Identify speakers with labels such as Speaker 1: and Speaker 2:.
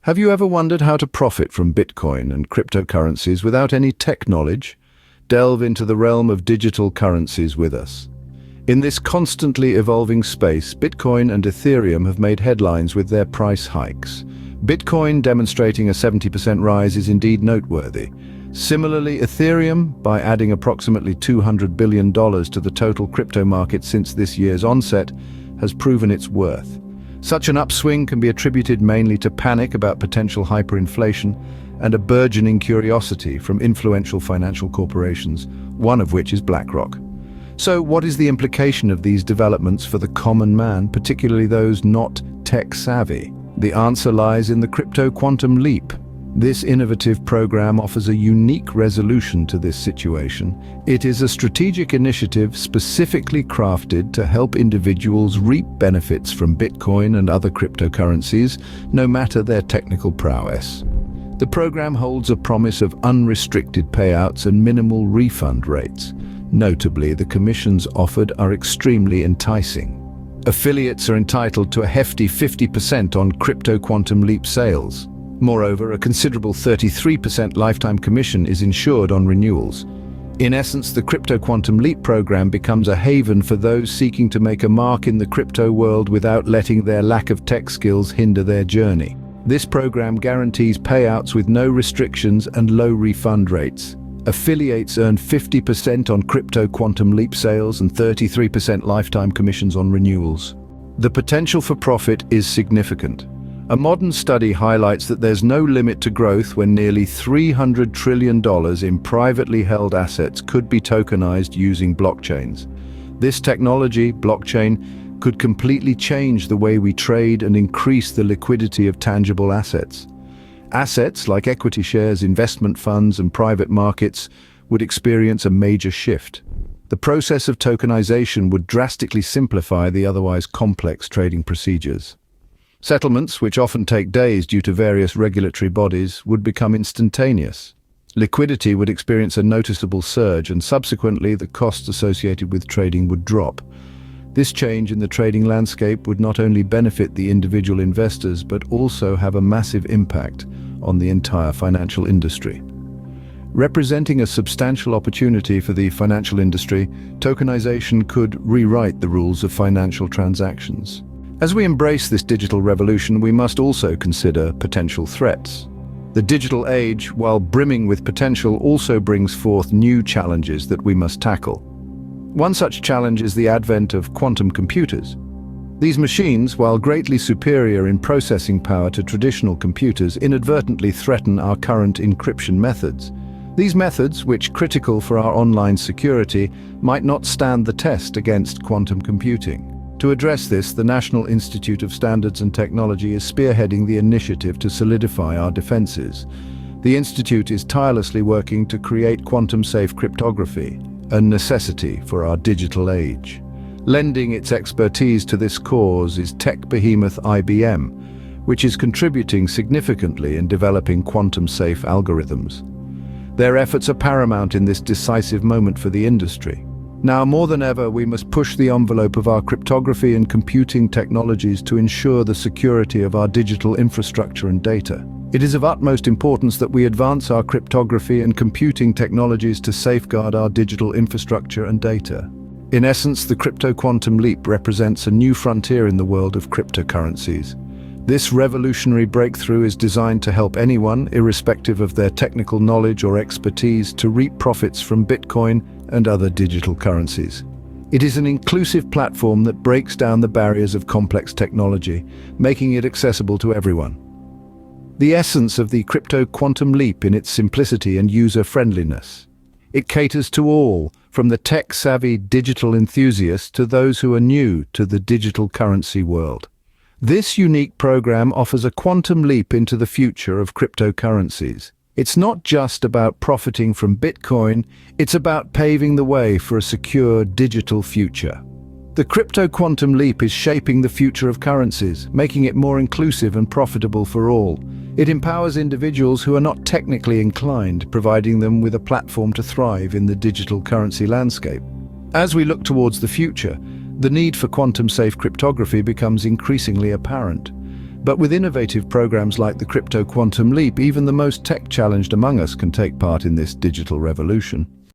Speaker 1: Have you ever wondered how to profit from Bitcoin and cryptocurrencies without any tech knowledge? Delve into the realm of digital currencies with us. In this constantly evolving space, Bitcoin and Ethereum have made headlines with their price hikes. Bitcoin, demonstrating a 70% rise, is indeed noteworthy. Similarly, Ethereum, by adding approximately $200 billion to the total crypto market since this year's onset, has proven its worth. Such an upswing can be attributed mainly to panic about potential hyperinflation and a burgeoning curiosity from influential financial corporations, one of which is BlackRock. So what is the implication of these developments for the common man, particularly those not tech-savvy? The answer lies in the Crypto Quantum Leap. This innovative program offers a unique resolution to this situation. It is a strategic initiative specifically crafted to help individuals reap benefits from Bitcoin and other cryptocurrencies, no matter their technical prowess. The program holds a promise of unrestricted payouts and minimal refund rates. Notably, the commissions offered are extremely enticing. Affiliates are entitled to a hefty 50% on Crypto Quantum Leap sales. Moreover, a considerable 33% lifetime commission is ensured on renewals. In essence, the Crypto Quantum Leap program becomes a haven for those seeking to make a mark in the crypto world without letting their lack of tech skills hinder their journey. This program guarantees payouts with no restrictions and low refund rates. Affiliates earn 50% on Crypto Quantum Leap sales and 33% lifetime commissions on renewals. The potential for profit is significant. A modern study highlights that there's no limit to growth when nearly $300 trillion in privately held assets could be tokenized using blockchains. This technology, blockchain, could completely change the way we trade and increase the liquidity of tangible assets. Assets like equity shares, investment funds, and private markets would experience a major shift. The process of tokenization would drastically simplify the otherwise complex trading procedures. Settlements, which often take days due to various regulatory bodies, would become instantaneous. Liquidity would experience a noticeable surge, and subsequently the costs associated with trading would drop. This change in the trading landscape would not only benefit the individual investors, but also have a massive impact on the entire financial industry. Representing a substantial opportunity for the financial industry, tokenization could rewrite the rules of financial transactions. As we embrace this digital revolution, we must also consider potential threats. The digital age, while brimming with potential, also brings forth new challenges that we must tackle. One such challenge is the advent of quantum computers. These machines, while greatly superior in processing power to traditional computers, inadvertently threaten our current encryption methods. These methods, which are critical for our online security, might not stand the test against quantum computing. To address this, the National Institute of Standards and Technology is spearheading the initiative to solidify our defenses. The Institute is tirelessly working to create quantum-safe cryptography, a necessity for our digital age. Lending its expertise to this cause is tech behemoth IBM, which is contributing significantly in developing quantum-safe algorithms. Their efforts are paramount in this decisive moment for the industry. Now more than ever, we must push the envelope of our cryptography and computing technologies to ensure the security of our digital infrastructure and data. It is of utmost importance that we advance our cryptography and computing technologies to safeguard our digital infrastructure and data. In essence, the Crypto Quantum Leap represents a new frontier in the world of cryptocurrencies. This revolutionary breakthrough is designed to help anyone, irrespective of their technical knowledge or expertise, to reap profits from Bitcoin and other digital currencies. It is an inclusive platform that breaks down the barriers of complex technology, making it accessible to everyone. The essence of the Crypto Quantum Leap in its simplicity and user-friendliness. It caters to all, from the tech-savvy digital enthusiast to those who are new to the digital currency world. This unique program offers a quantum leap into the future of cryptocurrencies. It's not just about profiting from Bitcoin, it's about paving the way for a secure digital future. The Crypto Quantum Leap is shaping the future of currencies, making it more inclusive and profitable for all. It empowers individuals who are not technically inclined, providing them with a platform to thrive in the digital currency landscape. As we look towards the future, the need for quantum-safe cryptography becomes increasingly apparent. But with innovative programs like the Crypto Quantum Leap, even the most tech-challenged among us can take part in this digital revolution.